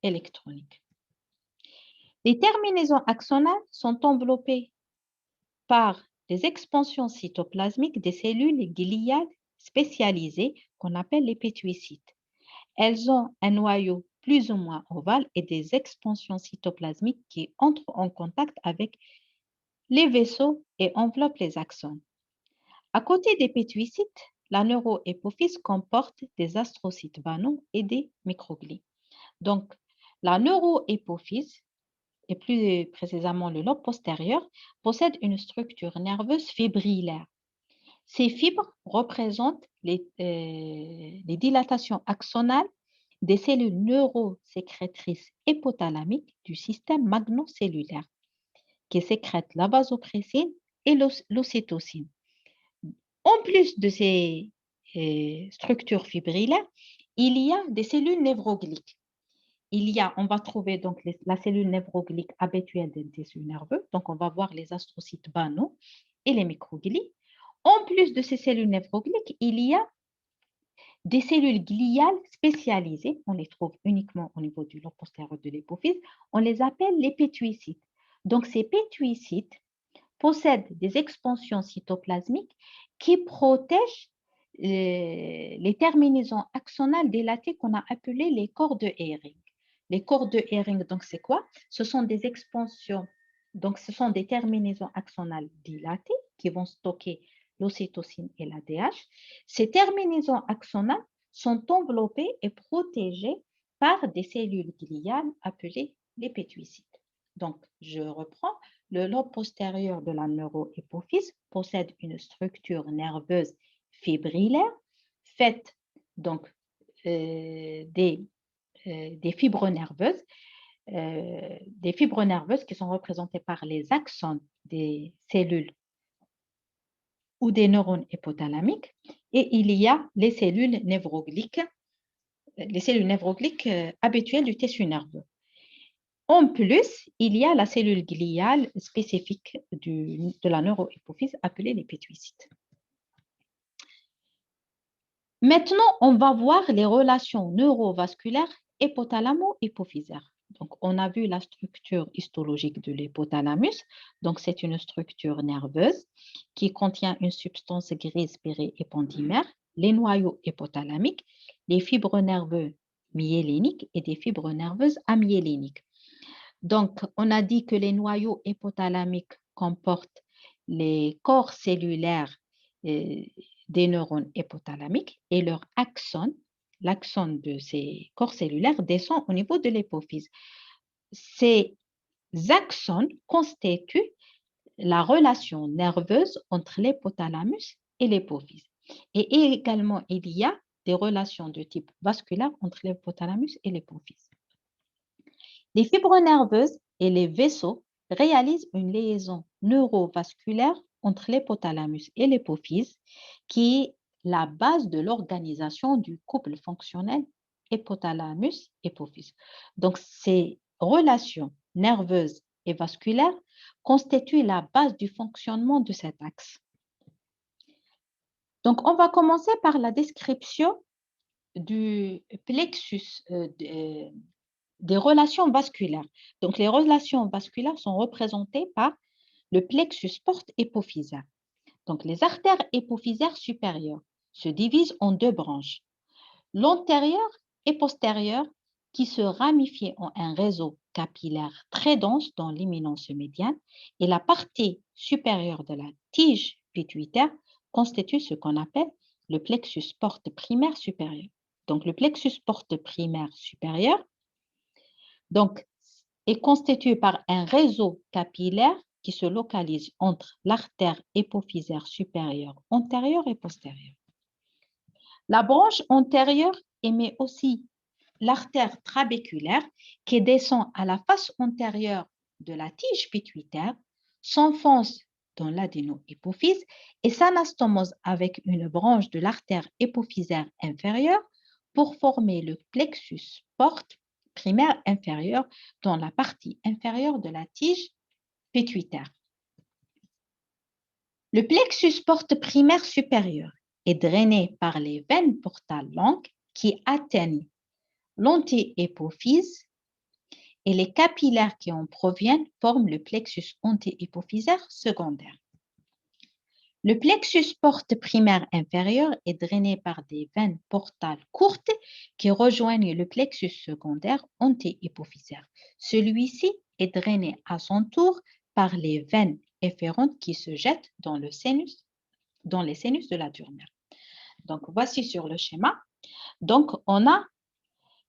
A: électronique. Les terminaisons axonales sont enveloppées par des expansions cytoplasmiques des cellules gliales spécialisées qu'on appelle les pétuicytes. Elles ont un noyau plus ou moins ovale et des expansions cytoplasmiques qui entrent en contact avec les vaisseaux et enveloppent les axones. À côté des pétuicytes, la neurohypophyse comporte des astrocytes banaux et des microglies. Donc, la neurohypophyse, et plus précisément le lobe postérieur, possède une structure nerveuse fibrillaire. Ces fibres représentent les dilatations axonales des cellules neurosécrétrices hypothalamiques du système magnocellulaire qui sécrètent la vasopressine et l'ocytocine. En plus de ces structures fibrillaires, il y a des cellules névrogliques. On va trouver donc la cellule névroglique habituelle des tissus nerveux. Donc, on va voir les astrocytes banaux et les microglies. En plus de ces cellules névrogliques, il y a des cellules gliales spécialisées. On les trouve uniquement au niveau du lobe postérieur de l'hypophyse. On les appelle les pétuicytes. Donc, ces pétuicytes possèdent des expansions cytoplasmiques qui protègent les terminaisons axonales dilatées qu'on a appelées les corps de Hering. Les corps de Hering, donc c'est quoi? Ce sont des expansions, donc ce sont des terminaisons axonales dilatées qui vont stocker l'ocytocine et l'ADH. Ces terminaisons axonales sont enveloppées et protégées par des cellules gliales appelées les pétuicytes. Donc, je reprends. Le lobe postérieur de la neurohypophyse possède une structure nerveuse fibrillaire faite donc des fibres nerveuses qui sont représentées par les axones des cellules ou des neurones hypothalamiques, et il y a les cellules névrogliques habituelles du tissu nerveux. En plus, il y a la cellule gliale spécifique de la neurohypophyse appelée les pétuicytes. Maintenant, on va voir les relations neurovasculaires hypothalamo-hypophysaires. Donc, on a vu la structure histologique de l'hypothalamus. Donc, c'est une structure nerveuse qui contient une substance grise périépandymère, les noyaux hypothalamiques, les fibres nerveuses myéléniques et des fibres nerveuses amyéléniques. Donc, on a dit que les noyaux hypothalamiques comportent les corps cellulaires des neurones hypothalamiques et leur axone, l'axone de ces corps cellulaires descend au niveau de l'hypophyse. Ces axones constituent la relation nerveuse entre l'hypothalamus et l'hypophyse. Et également, il y a des relations de type vasculaire entre l'hypothalamus et l'hypophyse. Les fibres nerveuses et les vaisseaux réalisent une liaison neurovasculaire entre l'hypothalamus et l'hypophyse qui est la base de l'organisation du couple fonctionnel hypothalamus-hypophyse. Donc, ces relations nerveuses et vasculaires constituent la base du fonctionnement de cet axe. Donc, on va commencer par la description du plexus des relations vasculaires. Donc, les relations vasculaires sont représentées par le plexus porte-hypophysaire. Donc, les artères hypophysaires supérieures se divisent en deux branches. L'antérieure et postérieure qui se ramifient en un réseau capillaire très dense dans l'éminence médiane et la partie supérieure de la tige pituitaire constitue ce qu'on appelle le plexus porte primaire supérieur. Donc, le plexus porte primaire supérieur donc, est constitué par un réseau capillaire qui se localise entre l'artère hypophysaire supérieure, antérieure et postérieure. La branche antérieure émet aussi l'artère trabéculaire qui descend à la face antérieure de la tige pituitaire, s'enfonce dans l'adéno-hypophyse et s'anastomose avec une branche de l'artère hypophysaire inférieure pour former le plexus porte primaire inférieur dans la partie inférieure de la tige pituitaire. Le plexus porte primaire supérieur est drainé par les veines portales longues qui atteignent l'antéhypophyse et les capillaires qui en proviennent forment le plexus antéhypophysaire secondaire. Le plexus porte primaire inférieur est drainé par des veines portales courtes qui rejoignent le plexus secondaire antéhypophysaire. Celui-ci est drainé à son tour par les veines efférentes qui se jettent dans les sinus de la dure mère. Donc, voici sur le schéma. Donc, on a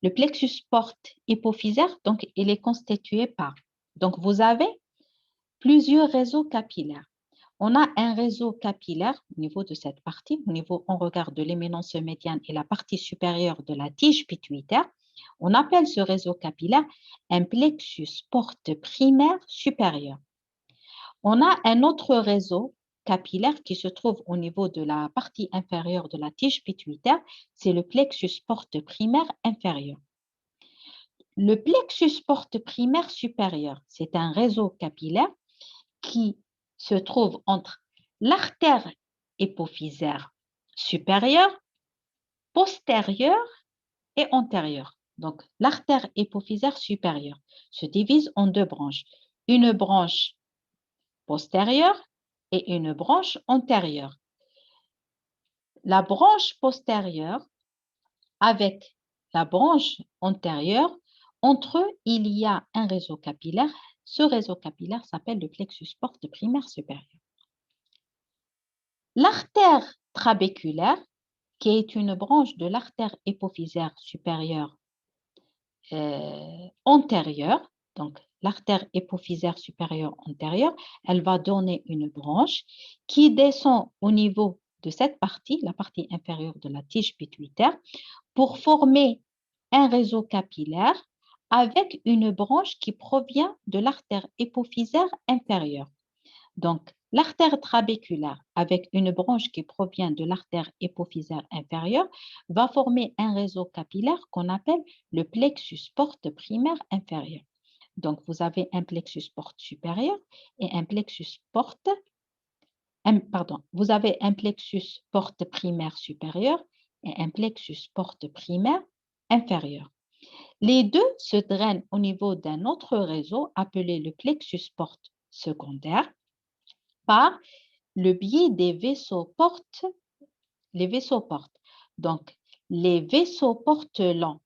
A: le plexus porte hypophysaire, donc il est constitué par, donc vous avez plusieurs réseaux capillaires. On a un réseau capillaire au niveau de cette partie, on regarde de l'éminence médiane et la partie supérieure de la tige pituitaire. On appelle ce réseau capillaire un plexus porte primaire supérieur. On a un autre réseau capillaire qui se trouve au niveau de la partie inférieure de la tige pituitaire, c'est le plexus porte primaire inférieur. Le plexus porte primaire supérieur, c'est un réseau capillaire qui se trouve entre l'artère hypophysaire supérieure, postérieure et antérieure. Donc, l'artère hypophysaire supérieure se divise en deux branches. Une branche postérieure et une branche antérieure. La branche postérieure avec la branche antérieure, entre eux, il y a un réseau capillaire. Ce réseau capillaire s'appelle le plexus porte primaire supérieur. L'artère trabéculaire, qui est une branche de l'artère hypophysaire supérieure antérieure, donc l'artère hypophysaire supérieure antérieure, elle va donner une branche qui descend au niveau de cette partie, la partie inférieure de la tige pituitaire, pour former un réseau capillaire avec une branche qui provient de l'artère hypophysaire inférieure. Donc, l'artère trabéculaire avec une branche qui provient de l'artère hypophysaire inférieure va former un réseau capillaire qu'on appelle le plexus porte primaire inférieur. Donc, vous avez un plexus porte supérieur et un plexus porte, vous avez un plexus porte primaire supérieur et un plexus porte primaire inférieur. Les deux se drainent au niveau d'un autre réseau appelé le plexus porte secondaire par le biais des vaisseaux portes, les vaisseaux portes. Donc, les vaisseaux portes lents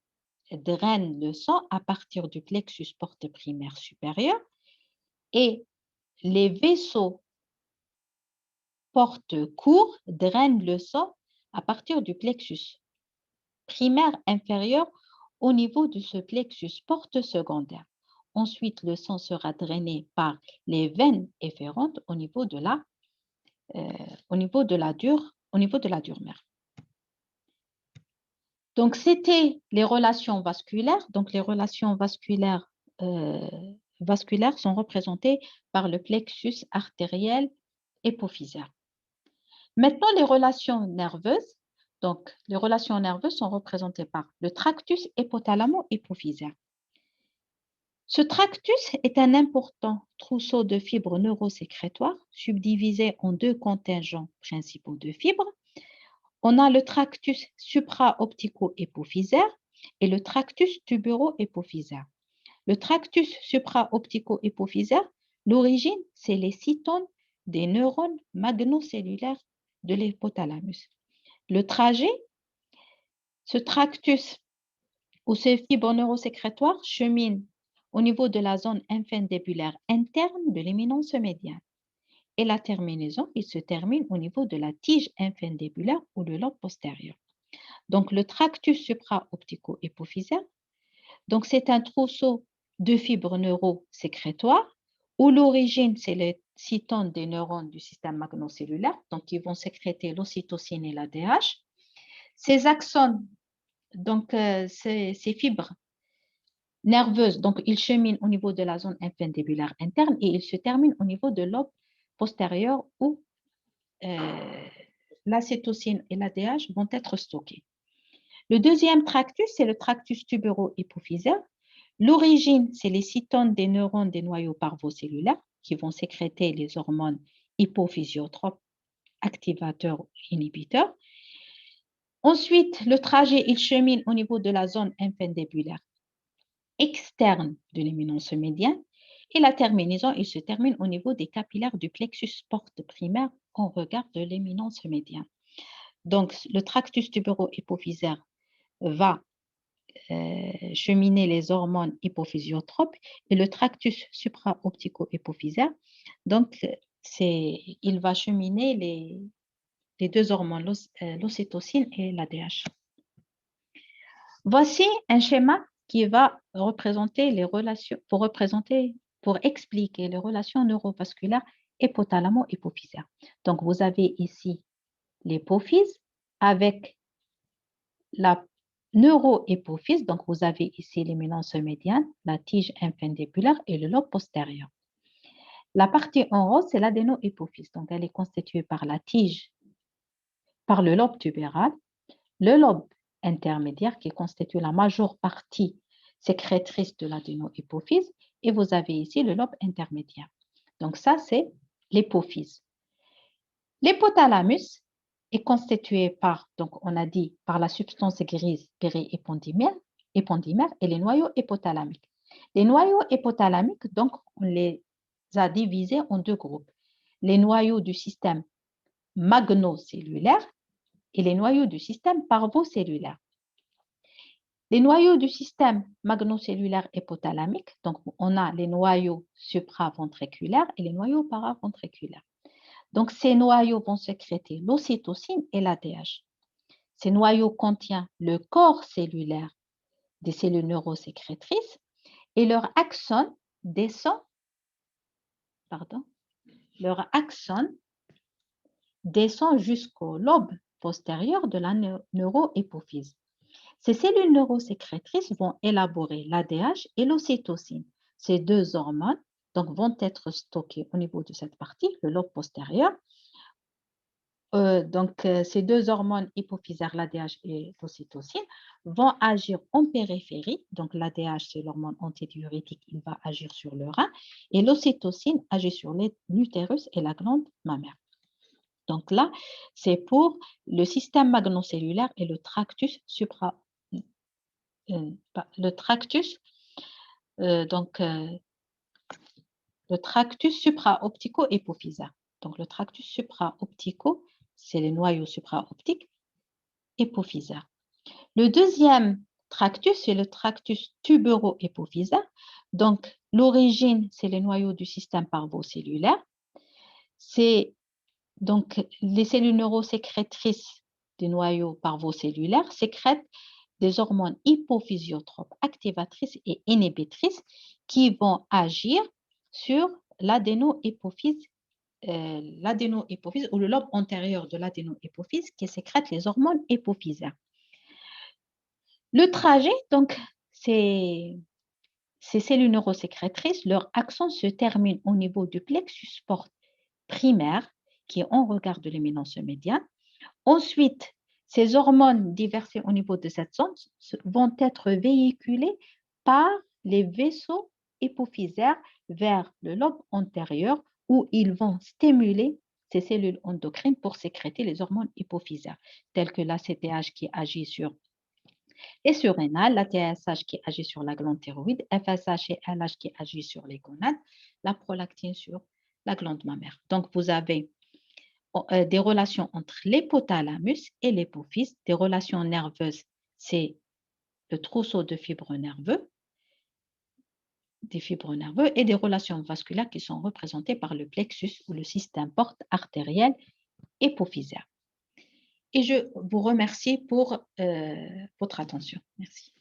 A: drainent le sang à partir du plexus porte primaire supérieur et les vaisseaux porte courts drainent le sang à partir du plexus primaire inférieur au niveau de ce plexus porte secondaire. Ensuite, le sang sera drainé par les veines efférentes au niveau de la dure mère. Donc, c'était les relations vasculaires. Donc, les relations euh, vasculaires sont représentées par le plexus artériel hypophysaire. Maintenant, les relations nerveuses. Donc, les relations nerveuses sont représentées par le tractus hypothalamo-hypophysaire. Ce tractus est un important trousseau de fibres neurosécrétoires subdivisé en deux contingents principaux de fibres. On a le tractus supra-optico-hypophysaire et le tractus tuburo-hypophysaire. Le tractus supra-optico-hypophysaire, l'origine, c'est les cytones des neurones magnocellulaires de l'hypothalamus. Le trajet, ce tractus ou ces fibres neurosécrétoires cheminent au niveau de la zone infundibulaire interne de l'éminence médiane. Et la terminaison, il se termine au niveau de la tige infundibulaire ou le lobe postérieur. Donc, le tractus supra-optico-hypophysaire, donc c'est un trousseau de fibres neurosécrétoires où l'origine, c'est les cytones des neurones du système magnocellulaire, donc ils vont sécréter l'ocytocine et l'ADH. Ces axones, donc ces fibres nerveuses, donc ils cheminent au niveau de la zone infundibulaire interne et ils se terminent au niveau de l'aube postérieur où l'acétocine et l'ADH vont être stockés. Le deuxième tractus, c'est le tractus tuburo-hypophysaire. L'origine, c'est les cytones des neurones des noyaux parvocellulaires qui vont sécréter les hormones hypophysiotropes, activateurs, inhibiteurs. Ensuite, le trajet, il chemine au niveau de la zone infundibulaire externe de l'éminence médiane et la terminaison, il se termine au niveau des capillaires du plexus porte primaire en regard de l'éminence médiane. Donc, le tractus tuburo-hypophysaire va cheminer les hormones hypophysiotropes et le tractus supra-optico-hypophysaire, donc il va cheminer les deux hormones, l'ocytocine et l'ADH. Voici un schéma qui va représenter les relations, pour expliquer les relations neurovasculaires hypothalamo-hypophysaire. Donc, vous avez ici l'hypophyse avec la neurohypophyse. Donc, vous avez ici l'éminence médiane, la tige infundibulaire et le lobe postérieur. La partie en haut, c'est l'adénohypophyse. Donc, elle est constituée par la tige, par le lobe tubéral, le lobe intermédiaire qui constitue la majeure partie sécrétrice de l'adénohypophyse et vous avez ici le lobe intermédiaire. Donc ça, c'est l'hypophyse. L'hypothalamus est constitué par, donc on a dit, par la substance grise périépondymère et les noyaux hypothalamiques. Les noyaux hypothalamiques, donc, on les a divisés en deux groupes. Les noyaux du système magnocellulaire et les noyaux du système parvocellulaire. Les noyaux du système magnocellulaire hypothalamique, donc on a les noyaux supraventriculaires et les noyaux paraventriculaires. Donc ces noyaux vont sécréter l'ocytocine et l'ADH. Ces noyaux contiennent le corps cellulaire des cellules neurosécrétrices et leur axone descend jusqu'au lobe postérieur de la neurohypophyse. Ces cellules neurosécrétrices vont élaborer l'ADH et l'ocytocine. Ces deux hormones donc, vont être stockées au niveau de cette partie, le lobe postérieur. Ces deux hormones hypophysaires, l'ADH et l'ocytocine, vont agir en périphérie. Donc, l'ADH, c'est l'hormone antidiurétique, il va agir sur le rein. Et l'ocytocine agit sur l'utérus et la glande mammaire. Donc là, c'est pour le système magnocellulaire et le tractus le tractus supra-optico-hypophysaire. Donc, le tractus supra-optico, c'est les noyaux supraoptiques hypophysaires. Le deuxième tractus, c'est le tractus tuburo-hypophysaire. Donc, l'origine, c'est les noyaux du système parvocellulaire. Donc, les cellules neurosécrétrices des noyaux parvocellulaires sécrètent des hormones hypophysiotropes activatrices et inhibitrices qui vont agir sur l'adénohypophyse ou le lobe antérieur de l'adénohypophyse qui sécrète les hormones hypophysaires. Le trajet, donc, c'est ces cellules neurosécrétrices, leur action se termine au niveau du plexus primaire, qui est en regard de l'éminence médiane. Ensuite, ces hormones diversées au niveau de cette zone vont être véhiculées par les vaisseaux hypophysaires vers le lobe antérieur où ils vont stimuler ces cellules endocrines pour sécréter les hormones hypophysaires, telles que l'ACTH qui agit sur les surrénales, la TSH qui agit sur la glande thyroïde, FSH et LH qui agit sur les gonades, la prolactine sur la glande mammaire. Donc, vous avez des relations entre l'hypothalamus et l'hypophyse, des relations nerveuses, c'est le trousseau de fibres nerveux, des fibres nerveuses et des relations vasculaires qui sont représentées par le plexus ou le système porte artériel hypophysaire. Et je vous remercie pour votre attention. Merci.